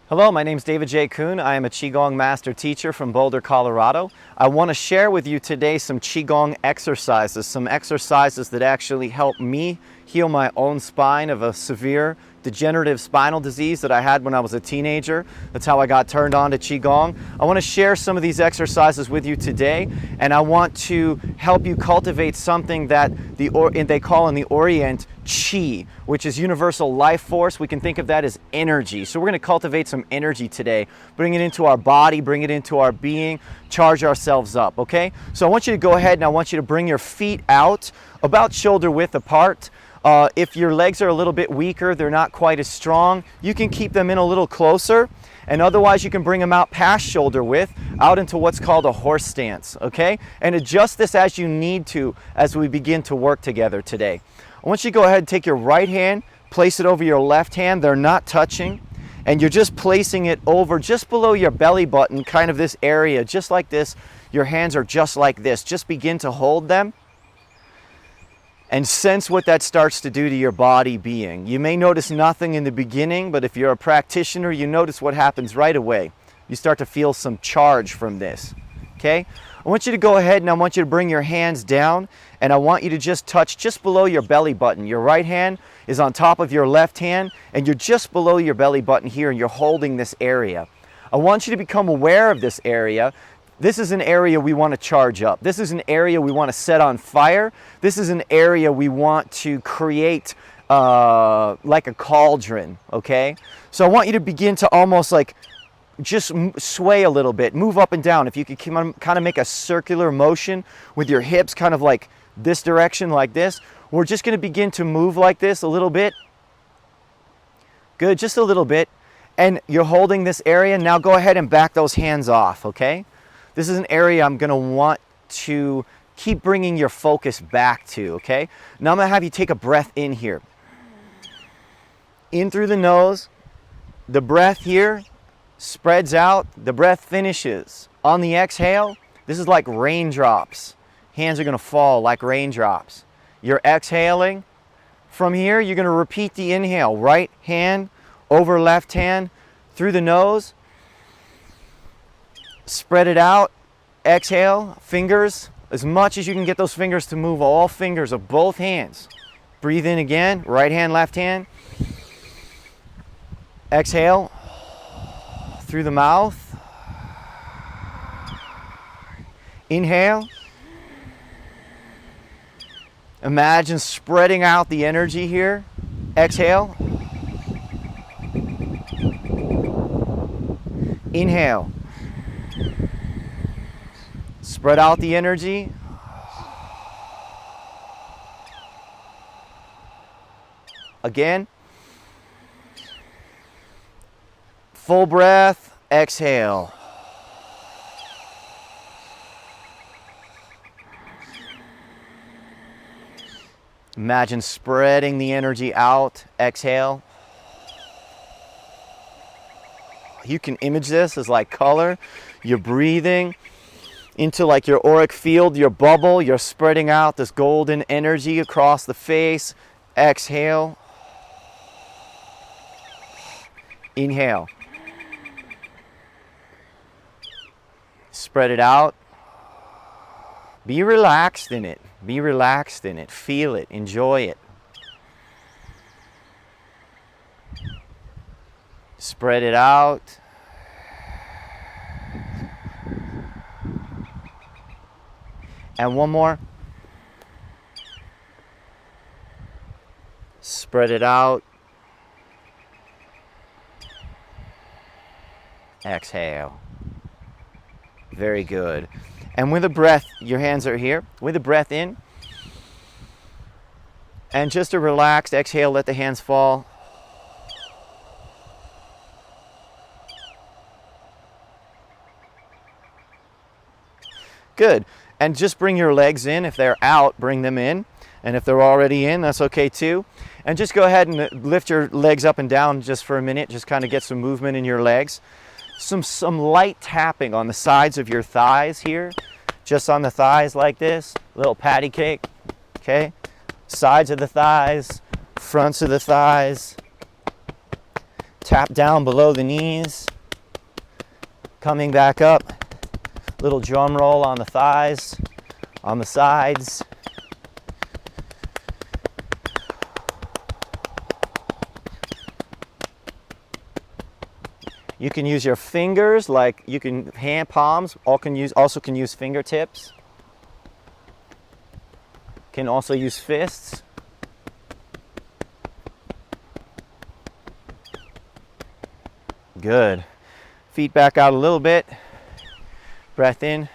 Hello, my name is David J. Kuhn. I am a Qigong master teacher from Boulder, Colorado. I want to share with you today some Qigong exercises, some exercises that actually help me heal my own spine of a severe degenerative spinal disease that I had when I was a teenager. That's how I got turned on to Qigong. I want to share some of these exercises with you today, and I want to help you cultivate something that they call in the Orient Qi, which is universal life force. We can think of that as energy. So we're going to cultivate some energy today, bring it into our body, bring it into our being, charge ourselves up, okay? So I want you to go ahead and I want you to bring your feet out about shoulder width apart. If your legs are a little bit weaker, they're not quite as strong, you can keep them in a little closer, and otherwise you can bring them out past shoulder width, out into what's called a horse stance, okay? And adjust this as you need to as we begin to work together today. I want you to go ahead and take your right hand, place it over your left hand, they're not touching, and you're just placing it over just below your belly button, kind of this area, just like this. Your hands are just like this. Just begin to hold them and sense what that starts to do to your body being. You may notice nothing in the beginning, but if you're a practitioner, you notice what happens right away. You start to feel some charge from this, okay? I want you to go ahead and I want you to bring your hands down, and I want you to just touch just below your belly button. Your right hand is on top of your left hand, and you're just below your belly button here, and you're holding this area. I want you to become aware of this area. This is an area we want to charge up. This is an area we want to set on fire. This is an area we want to create like a cauldron, okay? So I want you to begin to almost like just sway a little bit, move up and down. If you could kind of make a circular motion with your hips, kind of like this direction, like this. We're just going to begin to move like this a little bit. Good, just a little bit. And you're holding this area. Now go ahead and back those hands off, okay? This is an area I'm going to want to keep bringing your focus back to, okay? Now I'm going to have you take a breath in here. In through the nose. The breath here spreads out. The breath finishes. On the exhale, this is like raindrops. Hands are going to fall like raindrops. You're exhaling. From here, you're going to repeat the inhale. Right hand over left hand through the nose. Spread it out. Exhale. Fingers, as much as you can get those fingers to move, all fingers of both hands. Breathe in again. Right hand, left hand. Exhale through the mouth. Inhale. Imagine spreading out the energy here. Exhale. Inhale. Spread out the energy. Again. Full breath. Exhale. Imagine spreading the energy out. Exhale. You can image this as like color. You're breathing into like your auric field, your bubble. You're spreading out this golden energy across the face. Exhale. Inhale. Spread it out. Be relaxed in it. Be relaxed in it. Feel it. Enjoy it. Spread it out. And one more. Spread it out. Exhale. Very good. And with a breath, your hands are here. With a breath in. And just a relaxed exhale, let the hands fall. Good. And just bring your legs in. If they're out, bring them in. And if they're already in, that's okay too. And just go ahead and lift your legs up and down just for a minute. Just kind of get some movement in your legs. Some light tapping on the sides of your thighs here. Just on the thighs like this. Little patty cake. Okay? Sides of the thighs. Fronts of the thighs. Tap down below the knees. Coming back up. Little drum roll on the thighs, on the sides. You can use your fingers, like you can hand palms, also can use fingertips. Can also use fists. Good. Feet back out a little bit. Breath in.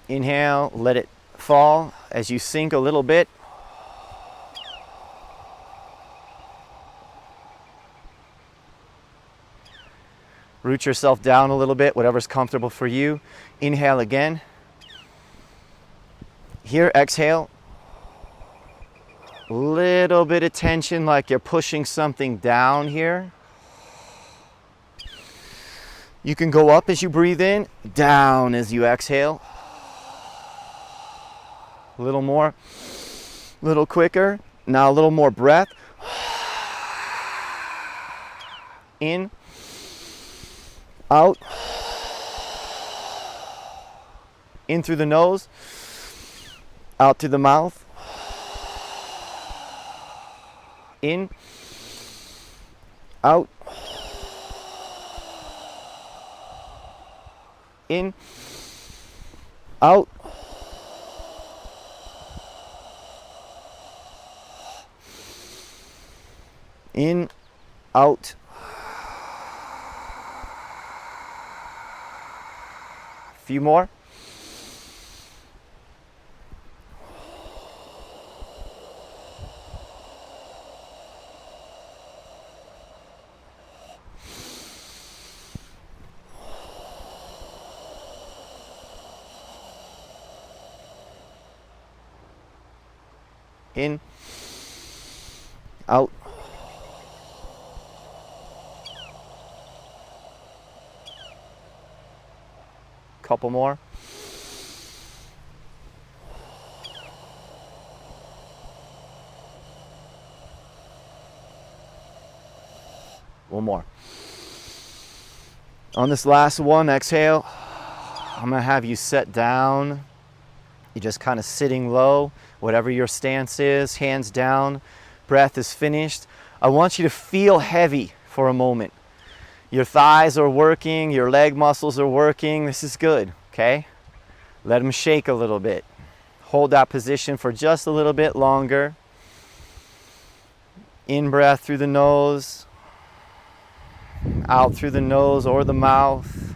Inhale, let it fall as you sink a little bit. Root yourself down a little bit, whatever's comfortable for you. Inhale again. Here, exhale. Little bit of tension, like you're pushing something down here. You can go up as you breathe in, down as you exhale. A little more, a little quicker. Now a little more breath. In, out, in through the nose, out through the mouth, in, out, in, out, in, out. A few more. In, out, couple more. One more. On this last one, exhale. I'm gonna have you set down. You're just kind of sitting low, whatever your stance is, hands down, breath is finished. I want you to feel heavy for a moment. Your thighs are working, your leg muscles are working. This is good, okay? Let them shake a little bit. Hold that position for just a little bit longer. In breath through the nose, out through the nose or the mouth.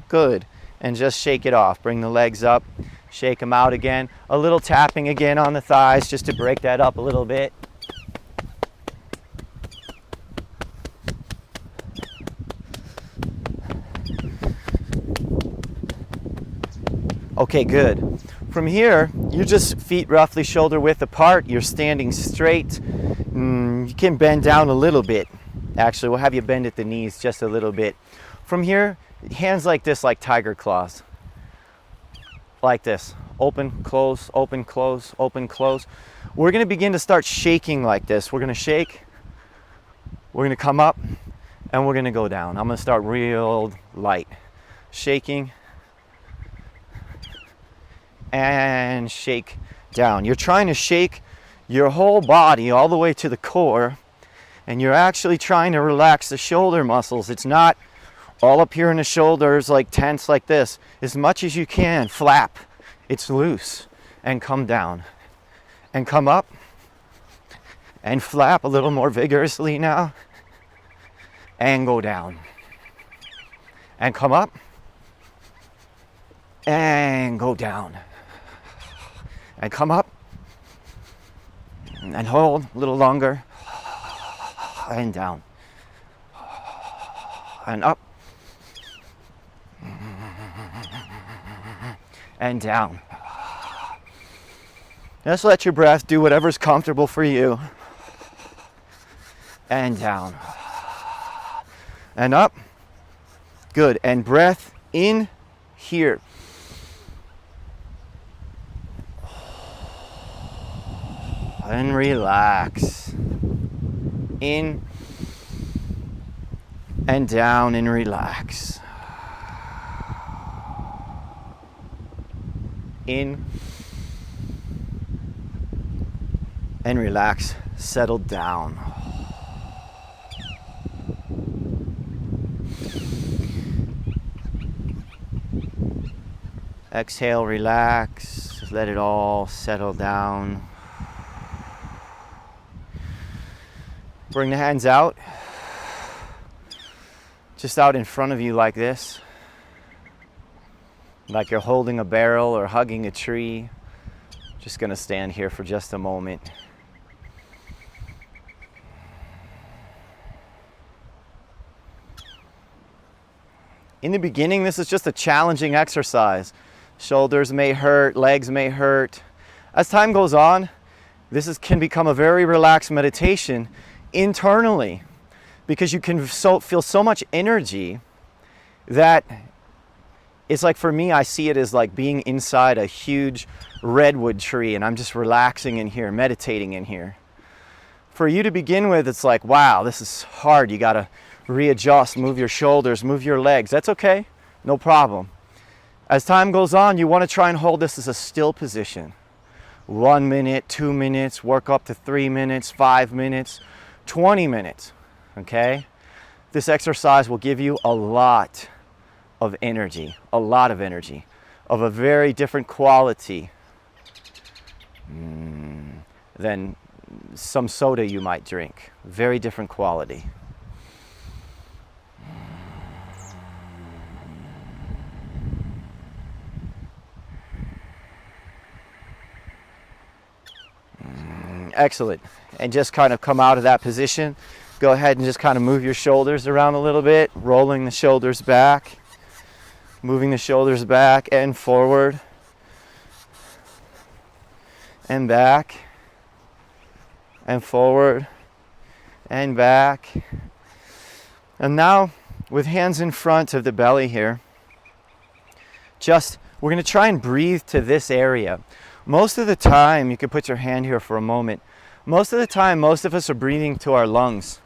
Good. And just shake it off. Bring the legs up, shake them out again. A little tapping again on the thighs just to break that up a little bit. Okay, good. From here, you're just feet roughly shoulder width apart. You're standing straight. You can bend down a little bit. Actually, we'll have you bend at the knees just a little bit. From here, hands like this, like tiger claws. Like this. Open, close, open, close, open, close. We're going to begin to start shaking like this. We're going to shake. We're going to come up and we're going to go down. I'm going to start real light. Shaking and shake down. You're trying to shake your whole body all the way to the core, and you're actually trying to relax the shoulder muscles. It's not all up here in the shoulders like tense like this. As much as you can, flap. It's loose. And come down. And come up. And flap a little more vigorously now. And go down. And come up. And go down. And come up. And hold a little longer. And down. And up. And down. Just let your breath do whatever's comfortable for you. And down. And up. Good. And breath in here. And relax. In and down and relax. In and relax. Settle down. Exhale, relax. Let it all settle down. Bring the hands out. Just out in front of you like this. Like you're holding a barrel or hugging a tree. Just gonna stand here for just a moment. In the beginning, this is just a challenging exercise. Shoulders may hurt, legs may hurt. As time goes on, can become a very relaxed meditation internally, because you can feel so much energy that it's like, for me, I see it as like being inside a huge redwood tree, and I'm just relaxing in here, meditating in here. For you to begin with, it's like, wow, this is hard. You gotta readjust, move your shoulders, move your legs. That's okay, no problem. As time goes on, you want to try and hold this as a still position. 1 minute, 2 minutes, work up to 3 minutes, 5 minutes, 20 minutes, okay? This exercise will give you a lot of energy, of a very different quality than some soda you might drink. Very different quality. Excellent. And just kind of come out of that position. Go ahead and just kind of move your shoulders around a little bit, rolling the shoulders back, moving the shoulders back and forward and back and forward and back. And now, with hands in front of the belly here, we're going to try and breathe to this area. Most of the time, you can put your hand here for a moment. Most of the time, most of us are breathing to our lungs,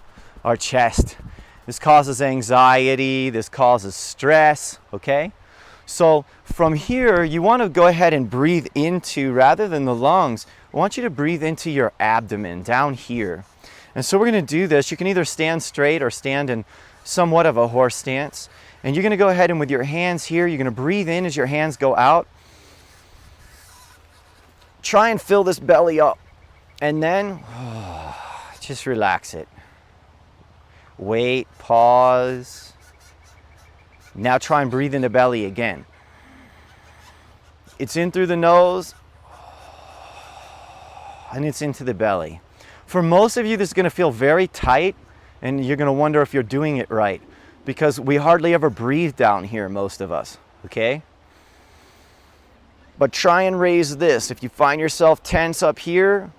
our chest. This causes anxiety, this causes stress, okay? So from here, you want to go ahead and breathe into, rather than the lungs, I want you to breathe into your abdomen, down here. And so we're going to do this. You can either stand straight or stand in somewhat of a horse stance. And you're going to go ahead and with your hands here, you're going to breathe in as your hands go out. Try and fill this belly up, and then just relax it. Wait, pause. Now try and breathe in the belly again. It's in through the nose, and it's into the belly. For most of you, this is going to feel very tight, and you're going to wonder if you're doing it right, because we hardly ever breathe down here, most of us, okay? But try and raise this. If you find yourself tense up here,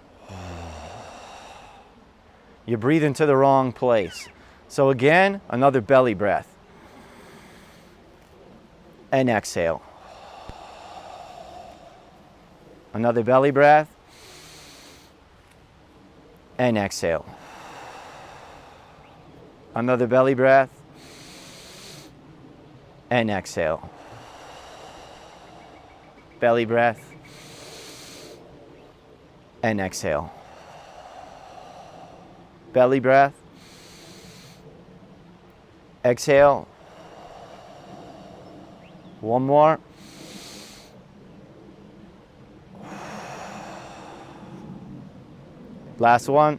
you breathe into the wrong place. So again, another belly breath. And exhale. Another belly breath. And exhale. Another belly breath. And exhale. Belly breath, and exhale. Belly breath, exhale. One more. Last one.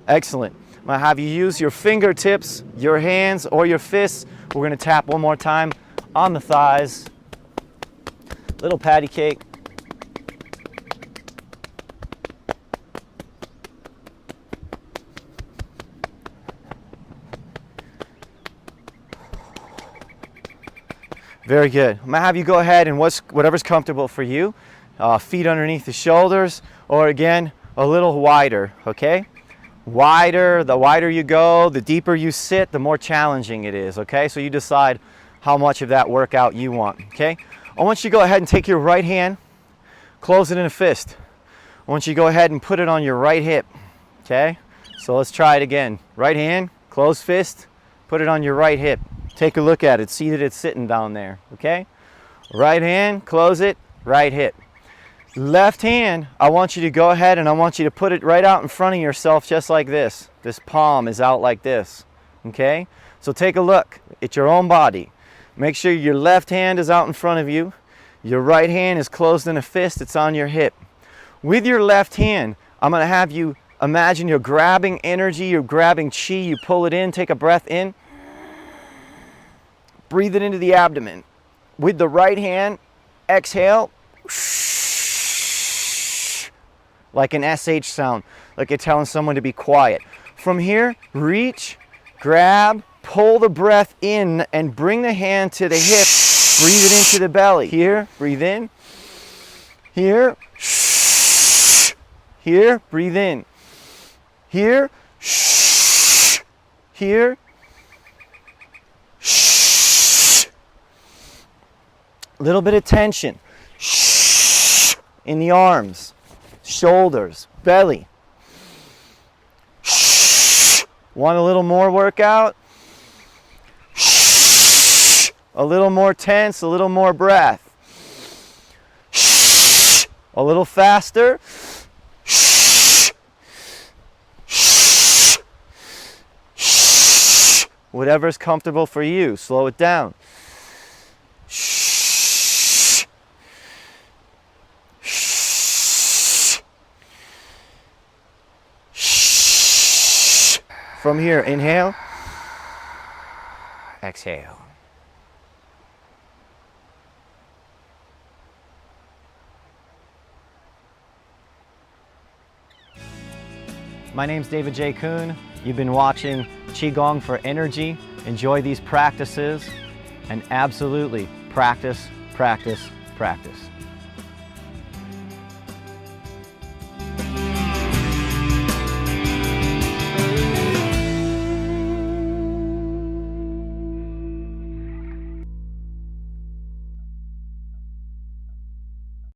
Excellent. I'm going to have you use your fingertips, your hands, or your fists. We're going to tap one more time on the thighs. Little patty cake. Very good. I'm going to have you go ahead and whatever's comfortable for you. Feet underneath the shoulders, or again, a little wider, okay? The wider you go, the deeper you sit, the more challenging it is, okay? So you decide how much of that workout you want, okay? I want you to go ahead and take your right hand, close it in a fist. I want you to go ahead and put it on your right hip, okay? So let's try it again. Right hand, closed fist, put it on your right hip. Take a look at it, see that it's sitting down there, okay? Right hand, close it, right hip. Left hand, I want you to go ahead and I want you to put it right out in front of yourself just like this. This palm is out like this, okay? So take a look at your own body. Make sure your left hand is out in front of you. Your right hand is closed in a fist, it's on your hip. With your left hand, I'm going to have you imagine you're grabbing energy, you're grabbing chi, you pull it in, take a breath in. Breathe it into the abdomen. With the right hand, exhale. Like an SH sound, like you're telling someone to be quiet. From here, reach, grab, pull the breath in and bring the hand to the hip. Breathe it into the belly. Here, breathe in. Here, here, breathe in. Here, here, a little bit of tension in the arms, shoulders, belly. Want a little more workout? A little more tense, a little more breath. A little faster. Whatever's comfortable for you, slow it down. From here, inhale, exhale. My name's David J. Kuhn. You've been watching Qigong for Energy. Enjoy these practices and absolutely practice, practice, practice.